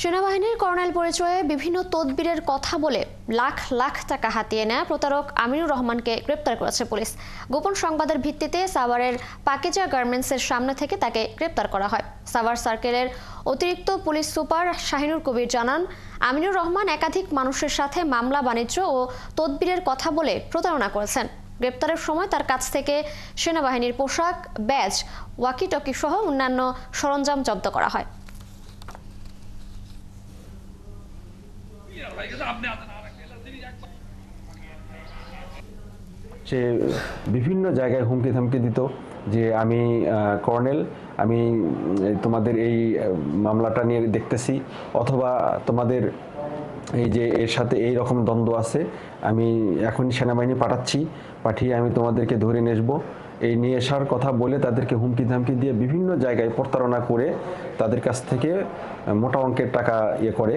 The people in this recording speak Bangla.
সেনাবাহিনীর কর্নেল পরিচয়ে বিভিন্ন তদবিরের কথা বলে লাখ লাখ টাকা হাতিয়ে নেয় প্রতারক আমিনুর রহমানকে গ্রেপ্তার করেছে পুলিশ। গোপন সংবাদের ভিত্তিতে সাভারের পাকিজা গার্মেন্টসের সামনে থেকে তাকে গ্রেপ্তার করা হয়। সাভার সার্কেলের অতিরিক্ত পুলিশ সুপার শাহিনুর কবির জানান, আমিনুর রহমান একাধিক মানুষের সাথে মামলা বাণিজ্য ও তদবিরের কথা বলে প্রতারণা করেছেন। গ্রেপ্তারের সময় তার কাছ থেকে সেনাবাহিনীর পোশাক, ব্যাজ, ওয়াকি-টকি সহ অন্যান্য সরঞ্জাম জব্দ করা হয়। সে বিভিন্ন জায়গায় হুমকি ধামকি দিত যে আমি কর্নেল, আমি তোমাদের এই মামলাটা নিয়ে দেখতেছি, অথবা তোমাদের এই যে এর সাথে এই রকম দ্বন্দ্ব আছে, আমি এখনই সেনাবাহিনী পাঠিয়ে আমি তোমাদেরকে ধরে নিয়ে আসবো, এই নিয়ে আসার কথা বলে তাদেরকে হুমকি ধামকি দিয়ে বিভিন্ন জায়গায় প্রতারণা করে তাদের কাছ থেকে মোটা অঙ্কের টাকা করে।